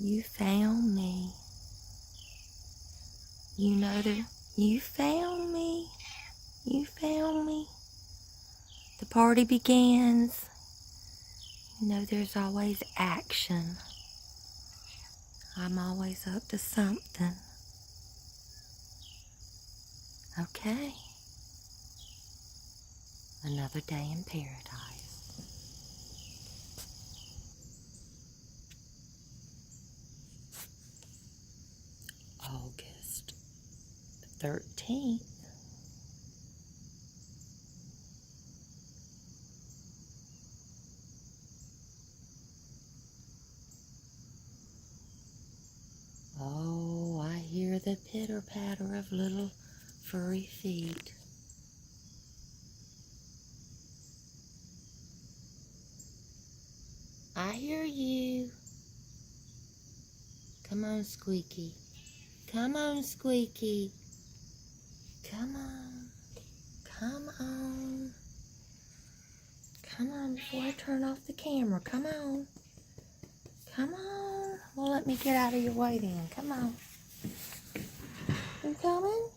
You found me. You know that you found me. You found me. The party begins. You know there's always action. I'm always up to something. Okay. Another day in paradise. August 13th. Oh, I hear the pitter-patter of little furry feet. I hear you. Come on, Squeaky. Come on, Squeaky. Come on. Come on. Come on before I turn off the camera. Come on. Come on. Well, let me get out of your way then. Come on. You coming?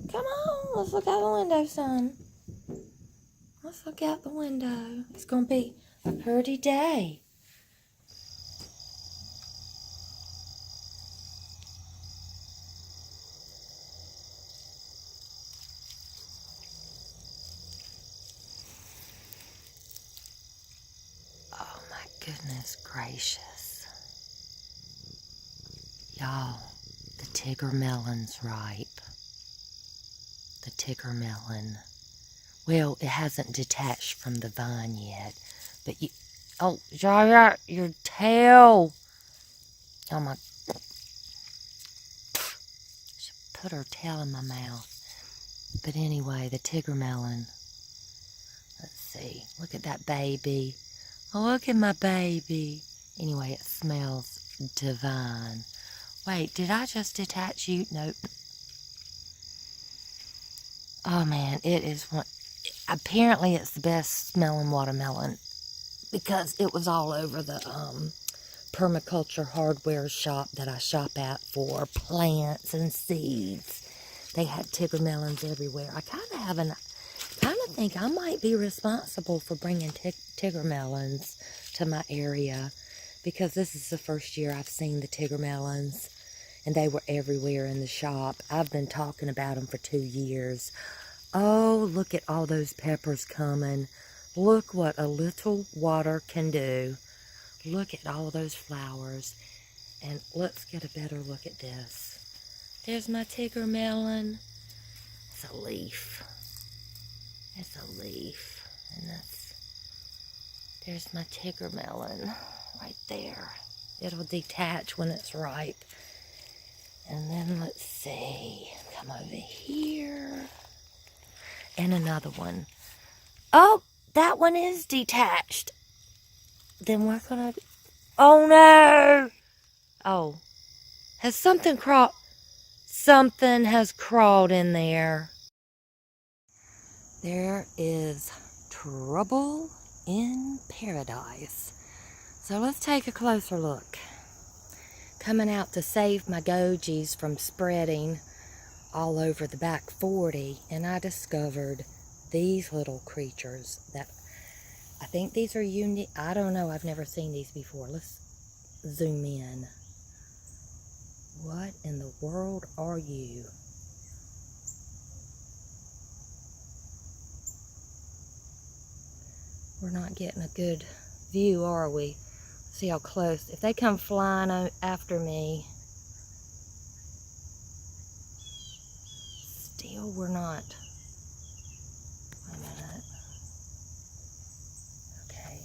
Come on. Let's look out the window, son. Let's look out the window. It's going to be a pretty day. Oh my goodness gracious. Y'all, the Tigger melon's ripe. The Tigger melon. Well, it hasn't detached from the vine yet, but you... Oh, Jaya, your tail! Oh my... She put her tail in my mouth. But anyway, the Tigger melon. Let's see. Look at that baby. Oh, look at my baby. Anyway, it smells divine. Wait, did I just detach you? Nope. Oh man, it is one. Apparently, it's the best smelling watermelon because it was all over the permaculture hardware shop that I shop at for plants and seeds. They had Tigger melons everywhere. I kind of think I might be responsible for bringing Tigger melons to my area because this is the first year I've seen the Tigger melons. And they were everywhere in the shop. I've been talking about them for 2 years. Oh, look at all those peppers coming. Look what a little water can do. Look at all those flowers. And let's get a better look at this. There's my Tigger melon. It's a leaf. It's a leaf. And there's my Tigger melon right there. It'll detach when it's ripe. And then let's see, come over here, and another one. Oh, that one is detached. Then we're gonna, oh no! Oh, has something crawled? Something has crawled in there. There is trouble in paradise. So let's take a closer look. Coming out to save my gojies from spreading all over the back 40, and I discovered these little creatures that I think these are unique. I don't know, I've never seen these before. Let's zoom in. What in the world are you? We're not getting a good view, are we? See how close. If they come flying after me, still we're not. Wait a minute. Okay.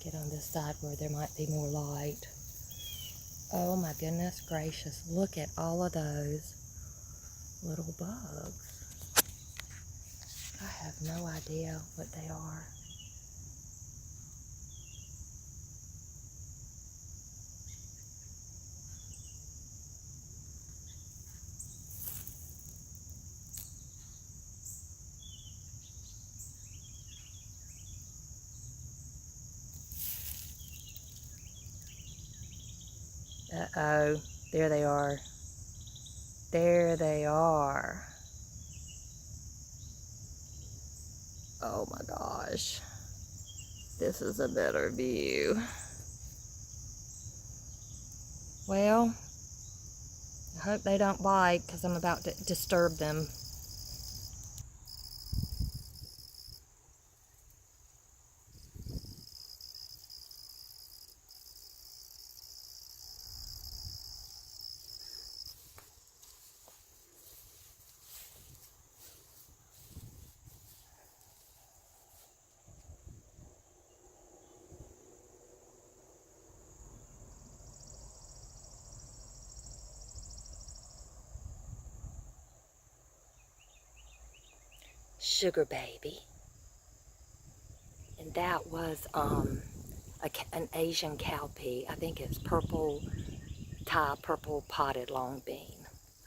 Get on this side where there might be more light. Oh my goodness gracious. Look at all of those little bugs. I have no idea what they are. Uh-oh. There they are. There they are. Oh my gosh. This is a better view. Well, I hope they don't bite because I'm about to disturb them. Sugar baby. And that was an Asian cowpea. I think it's purple potted long bean.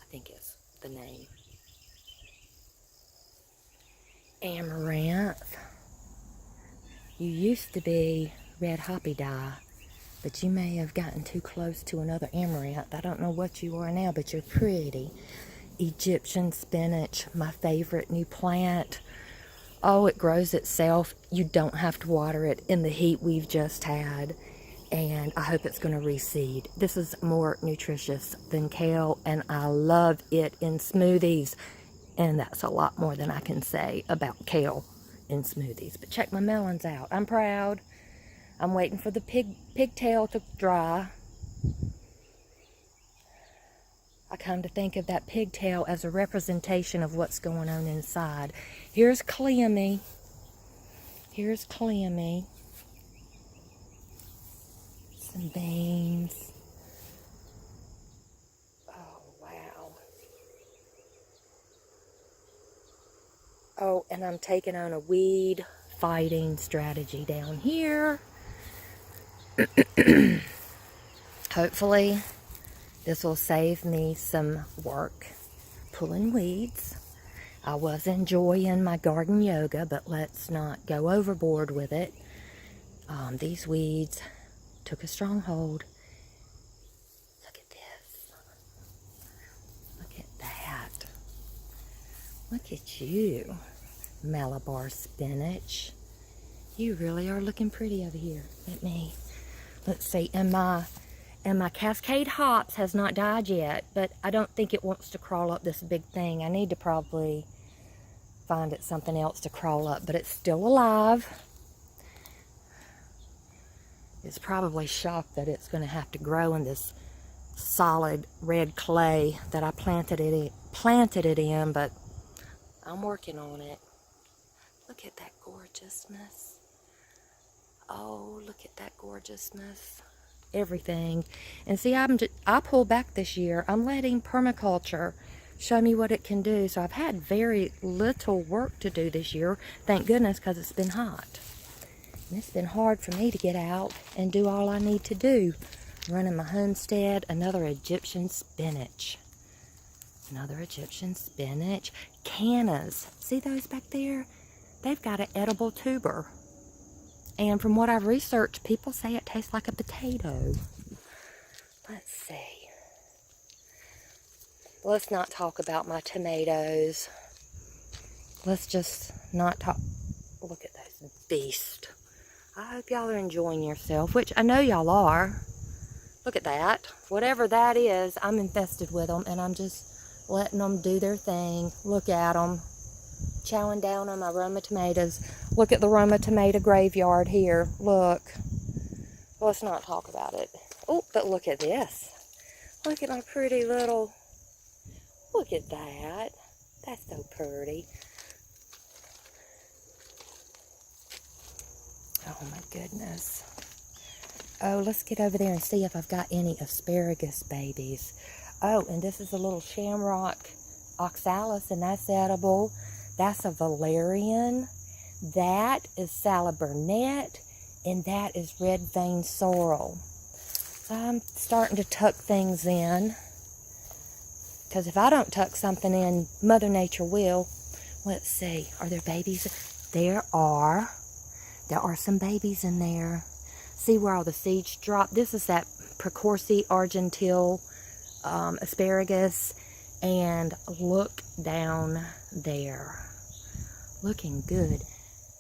I think is the name. Amaranth. You used to be red hoppy dye, but you may have gotten too close to another amaranth. I don't know what you are now, but you're pretty. Egyptian spinach, my favorite new plant. Oh, it grows itself. You don't have to water it in the heat we've just had. And I hope it's going to reseed. This is more nutritious than kale, and I love it in smoothies. And that's a lot more than I can say about kale in smoothies. But check my melons out. I'm proud. I'm waiting for the pigtail to dry. I come to think of that pigtail as a representation of what's going on inside. Here's Clemmy. Here's Clemmy. Some beans. Oh, wow. Oh, and I'm taking on a weed fighting strategy down here. Hopefully, this will save me some work pulling weeds. I was enjoying my garden yoga, but let's not go overboard with it. These weeds took a stronghold. Look at this. Look at that. Look at you, Malabar spinach. You really are looking pretty over here at me. Let's see, and my Cascade hops has not died yet, but I don't think it wants to crawl up this big thing. I need to probably find it something else to crawl up, but it's still alive. It's probably shocked that it's going to have to grow in this solid red clay that I planted it in, but I'm working on it. Look at that gorgeousness. Oh, look at that gorgeousness. Everything. And see, I pulled back this year. I'm letting permaculture show me what it can do. So I've had very little work to do this year. Thank goodness, because it's been hot. And it's been hard for me to get out and do all I need to do. Running my homestead, another Egyptian spinach. Another Egyptian spinach. Cannas. See those back there? They've got an edible tuber. And from what I've researched, people say it tastes like a potato. Let's see. Let's not talk about my tomatoes. Let's just not talk. Look at those beasts. I hope y'all are enjoying yourself, which I know y'all are. Look at that. Whatever that is, I'm infested with them, and I'm just letting them do their thing. Look at them. Chowing down on my Roma tomatoes. Look at the Roma tomato graveyard here. Look. Let's not talk about it. Oh, but look at this. Look at my pretty little... Look at that. That's so pretty. Oh my goodness. Oh, let's get over there and see if I've got any asparagus babies. Oh, and this is a little shamrock oxalis, and that's edible. That's a valerian. That is salad burnet, and that is red vein sorrel. So I'm starting to tuck things in, because if I don't tuck something in, Mother Nature will. Let's see, are there babies? There are some babies in there. See where all the seeds drop? This is that Precoursi Argentile asparagus. And look down there. Looking good.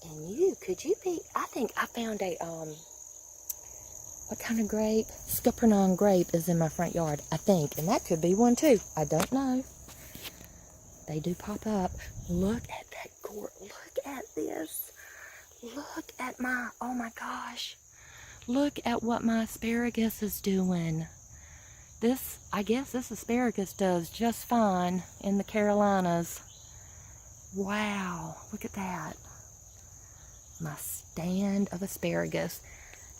And could you be, I think I found a, what kind of grape? Scuppernong grape is in my front yard, I think. And that could be one too. I don't know. They do pop up. Look at that gourd. Look at this. Look at my, oh my gosh. Look at what my asparagus is doing. This, I guess this asparagus does just fine in the Carolinas. Wow, look at that. My stand of asparagus.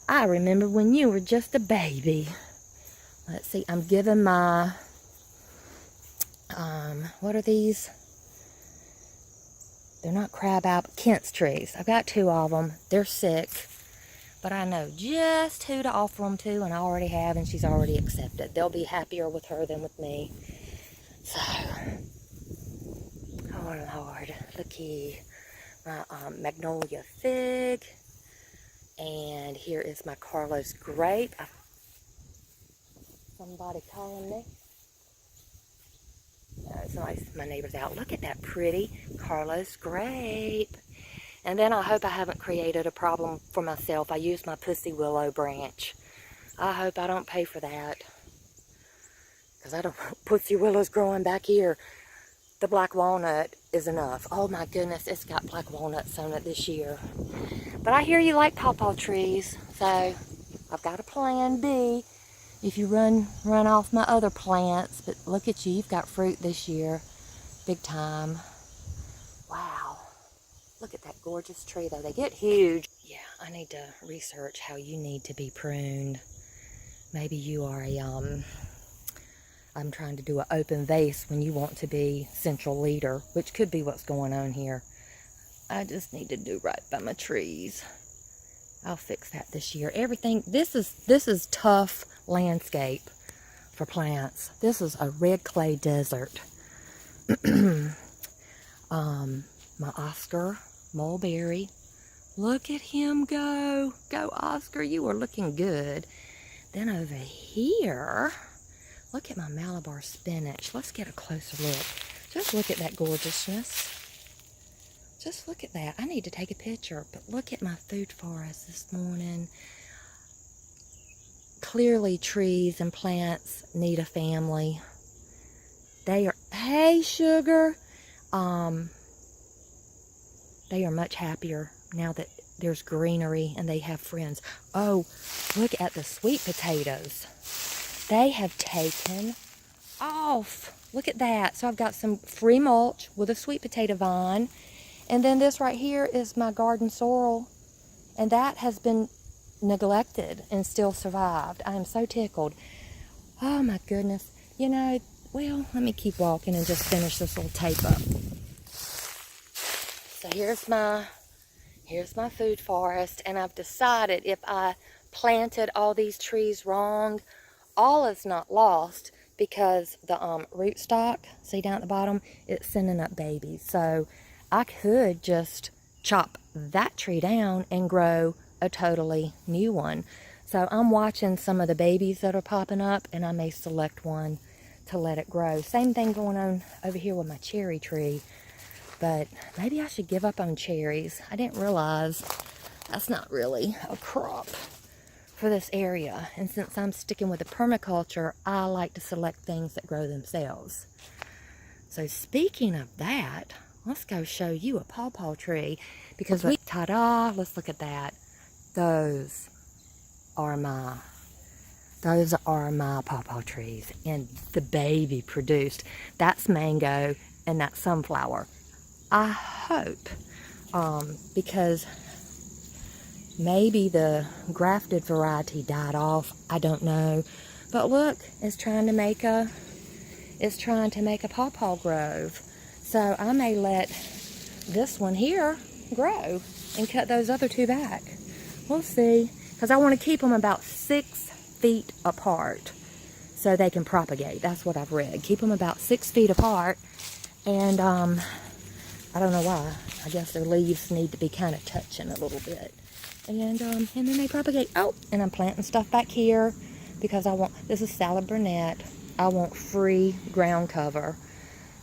I remember when you were just a baby. Let's see, I'm giving my, what are these? They're not crabapple, Kent's trees. I've got 2 of them. They're sick. But I know just who to offer them to, and I already have, and she's already accepted. They'll be happier with her than with me. So, oh Lord, looky. My magnolia fig. And here is my Carlos grape. Somebody calling me. No, it's nice. My neighbor's out. Look at that pretty Carlos grape. And then I hope I haven't created a problem for myself. I used my pussy willow branch. I hope I don't pay for that. Because I don't want pussy willows growing back here. The black walnut is enough. Oh my goodness, it's got black walnuts on it this year. But I hear you like pawpaw trees. So I've got a plan B if you run off my other plants. But look at you, you've got fruit this year. Big time. Wow. Look at that gorgeous tree, though. They get huge. Yeah, I need to research how you need to be pruned. Maybe you are a, I'm trying to do an open vase when you want to be central leader, which could be what's going on here. I just need to do right by my trees. I'll fix that this year. Everything, this is tough landscape for plants. This is a red clay desert. My Oscar mulberry. Look at him go. Go, Oscar. You are looking good. Then over here, look at my Malabar spinach. Let's get a closer look. Just look at that gorgeousness. Just look at that. I need to take a picture, but look at my food forest this morning. Clearly, trees and plants need a family. They are, hey, sugar. They are much happier now that there's greenery and they have friends. Oh, look at the sweet potatoes. They have taken off. Look at that. So I've got some free mulch with a sweet potato vine. And then this right here is my garden sorrel. And that has been neglected and still survived. I am so tickled. Oh my goodness. You know, well, let me keep walking and just finish this little tape up. So here's my food forest, and I've decided if I planted all these trees wrong, all is not lost because the rootstock, see down at the bottom, it's sending up babies. So I could just chop that tree down and grow a totally new one. So I'm watching some of the babies that are popping up, and I may select one to let it grow. Same thing going on over here with my cherry tree. But maybe I should give up on cherries. I didn't realize that's not really a crop for this area. And since I'm sticking with the permaculture, I like to select things that grow themselves. So speaking of that, let's go show you a pawpaw tree. Because ta-da, let's look at that. Those are my pawpaw trees. And the baby produced. That's mango and that's sunflower. I hope, because maybe the grafted variety died off. I don't know. But look, it's trying to make a pawpaw grove. So I may let this one here grow and cut those other two back. We'll see. Because I want to keep them about 6 feet apart so they can propagate. That's what I've read. Keep them about 6 feet apart. And I don't know why. I guess their leaves need to be kind of touching a little bit. And then they propagate. Oh, and I'm planting stuff back here. because this is salad Burnett. I want free ground cover.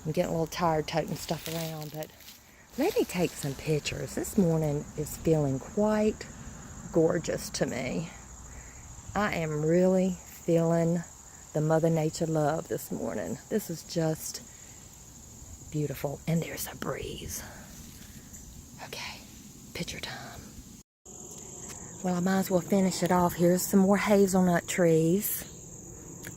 I'm getting a little tired toting stuff around, but let me take some pictures. This morning is feeling quite gorgeous to me. I am really feeling the Mother Nature love this morning. This is just beautiful. And there's a breeze. Okay, picture time. Well, I might as well finish it off. Here's some more hazelnut trees.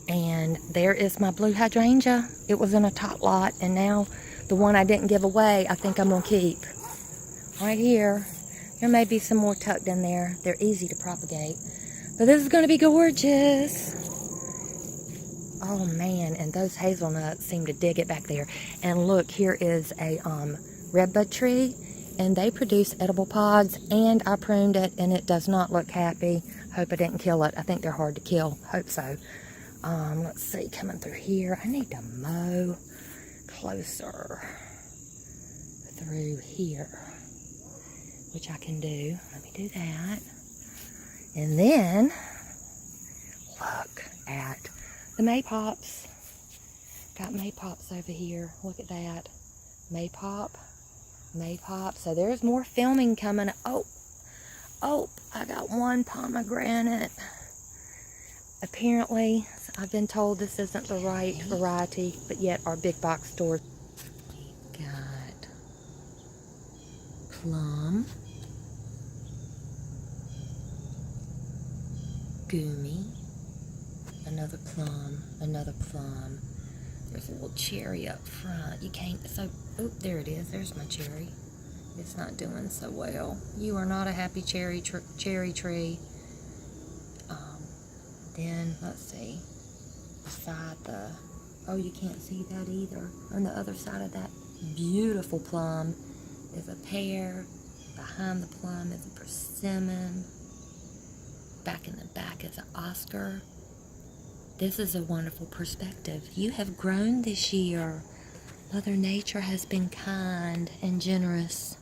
And there is my blue hydrangea. It was in a top lot, and now the one I didn't give away, I think I'm gonna keep. Right here. There may be some more tucked in there. They're easy to propagate. But this is gonna be gorgeous. Oh man, and those hazelnuts seem to dig it back there. And look, here is a redbud tree, and they produce edible pods, and I pruned it, and it does not look happy. Hope I didn't kill it. I think they're hard to kill. Hope so. Let's see, coming through here. I need to mow closer through here, which I can do. Let me do that. And then, look at the maypops. Got maypops over here. Look at that. Maypop. So there's more filming coming. Oh, I got one pomegranate. Apparently, I've been told this isn't the right variety, but yet our big box stores got plum, goomy, another plum. There's a little cherry up front. You can't, oh, there it is. There's my cherry. It's not doing so well. You are not a happy cherry tree. Then, let's see, beside oh, you can't see that either. On the other side of that beautiful plum is a pear. Behind the plum is a persimmon. Back in the back is an Oscar. This is a wonderful perspective. You have grown this year. Mother Nature has been kind and generous.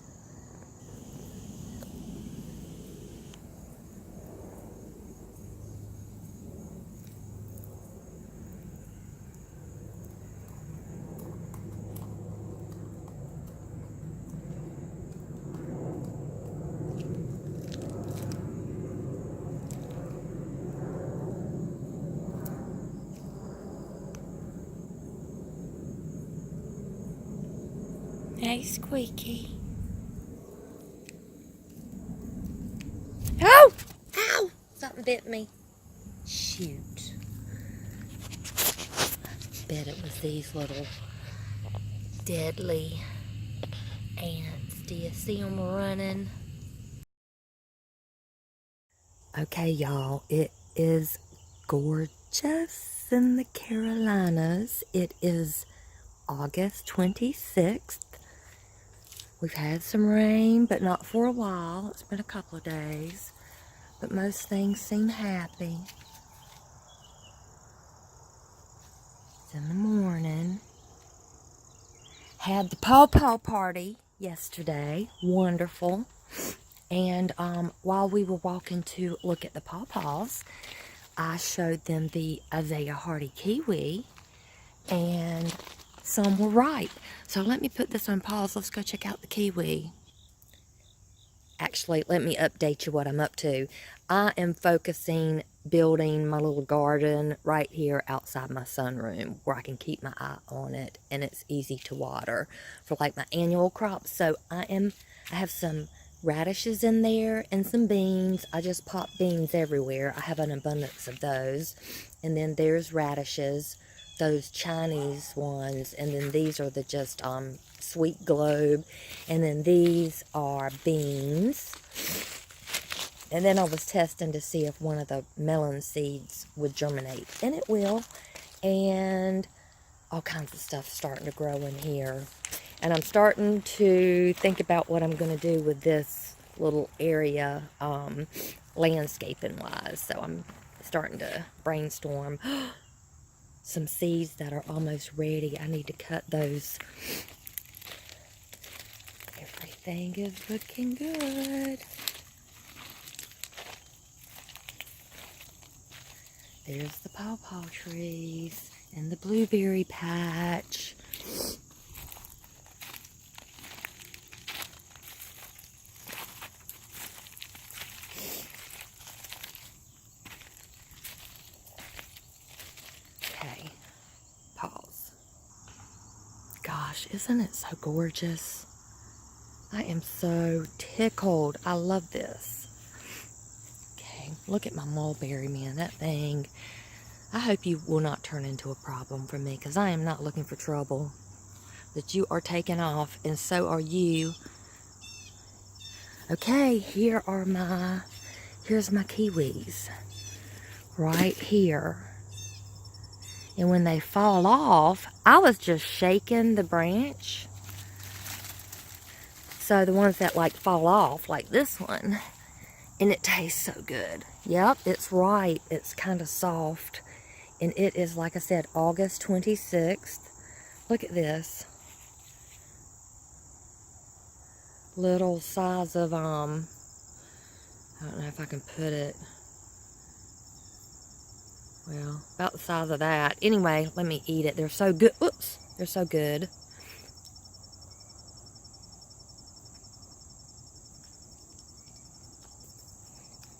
Hey, Squeaky. Oh! Ow! Something bit me. Shoot. I bet it was these little deadly ants. Do you see them running? Okay, y'all. It is gorgeous in the Carolinas. It is August 26th. We've had some rain, but not for a while. It's been a couple of days. But most things seem happy. It's in the morning. Had the pawpaw party yesterday. Wonderful. And while we were walking to look at the pawpaws, I showed them the Isaiah Hardy Kiwi. And some were ripe. So let me put this on pause. Let's go check out the Kiwi. Actually, let me update you what I'm up to. I am focusing building my little garden right here outside my sunroom where I can keep my eye on it and it's easy to water for like my annual crops. So I have some radishes in there and some beans. I just pop beans everywhere. I have an abundance of those. And then there's radishes, those Chinese ones, and then these are the just sweet globe, and then these are beans. And then I was testing to see if one of the melon seeds would germinate, and it will. And all kinds of stuff starting to grow in here. And I'm starting to think about what I'm going to do with this little area, landscaping wise. So I'm starting to brainstorm. Some seeds that are almost ready. I need to cut those. Everything is looking good. There's the pawpaw trees and the blueberry patch. Okay, pause. Gosh, isn't it so gorgeous? I am so tickled. I love this. Okay, look at my mulberry, man. That thing, I hope you will not turn into a problem for me, because I am not looking for trouble. That you are taking off, and so are you. Okay, here's my kiwis. Right here. And when they fall off, I was just shaking the branch. So the ones that like fall off, like this one, and it tastes so good. Yep, it's ripe. It's kind of soft. And it is, like I said, August 26th. Look at this. Little size of, I don't know if I can put it. Well, about the size of that. Anyway, let me eat it. They're so good. Oops, they're so good.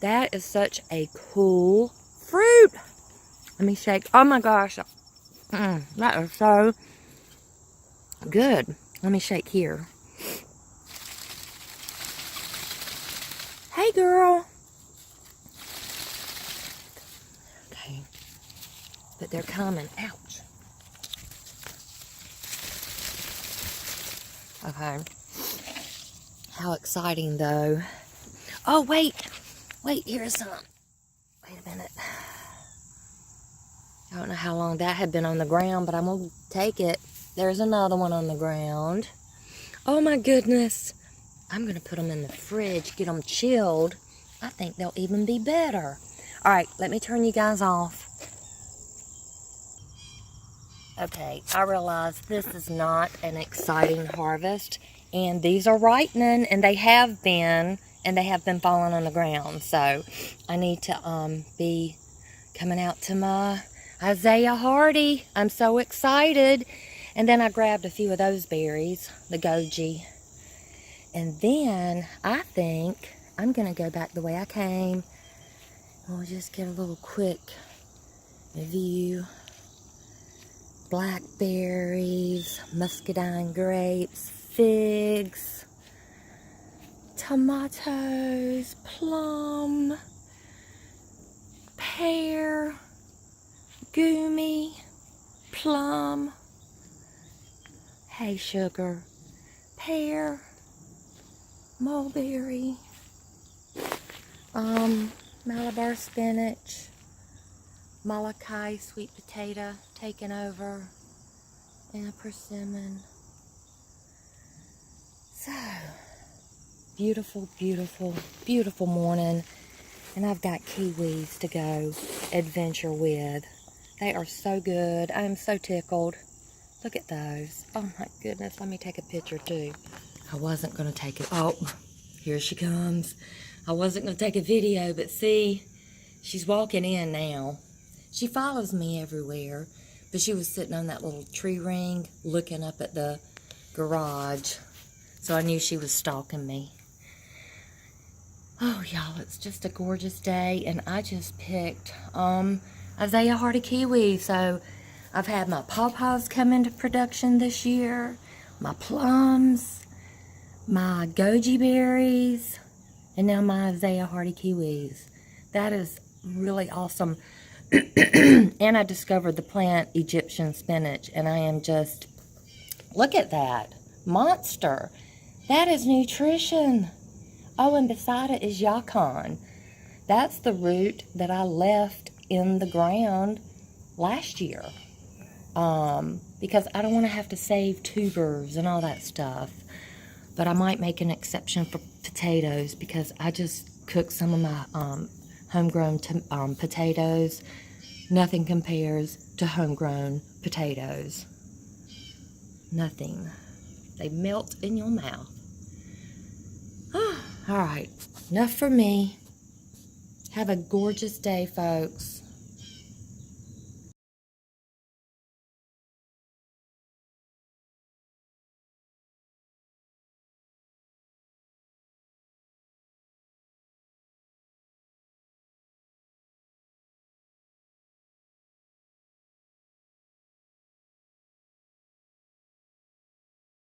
That is such a cool fruit. Let me shake. Oh my gosh. That is so good. Let me shake here. Hey, girl. Okay. But they're coming. Ouch. Okay. How exciting, though. Oh, wait. Wait, here's some. Wait a minute. I don't know how long that had been on the ground, but I'm going to take it. There's another one on the ground. Oh, my goodness. I'm going to put them in the fridge, get them chilled. I think they'll even be better. All right, let me turn you guys off. Okay, I realize this is not an exciting harvest, and these are ripening, and they have been falling on the ground. So I need to be coming out to my Isaiah Hardy. I'm so excited. And then I grabbed a few of those berries, the goji. And then I think I'm going to go back the way I came. We'll just get a little quick view. Blackberries, muscadine grapes, figs, tomatoes, plum, pear, goomy, plum, hay sugar, pear, mulberry, Malabar spinach, Malachi sweet potato taken over, and a persimmon. So, beautiful, beautiful, beautiful morning. And I've got kiwis to go adventure with. They are so good. I am so tickled. Look at those. Oh my goodness. Let me take a picture too. I wasn't going to take it. Oh, here she comes. I wasn't going to take a video, but see, she's walking in now. She follows me everywhere, but she was sitting on that little tree ring looking up at the garage. So I knew she was stalking me. Oh, y'all, it's just a gorgeous day, and I just picked Isaiah Hardy kiwi. So I've had my pawpaws come into production this year, my plums, my goji berries, and now my Isaiah Hardy kiwis. That is really awesome. And I discovered the plant Egyptian spinach, and I am just, look at that, monster. That is nutrition. Oh, and beside it is yacon. That's the root that I left in the ground last year. Because I don't want to have to save tubers and all that stuff. But I might make an exception for potatoes, because I just cooked some of my homegrown potatoes. Nothing compares to homegrown potatoes. Nothing. They melt in your mouth. All right, enough for me. Have a gorgeous day, folks.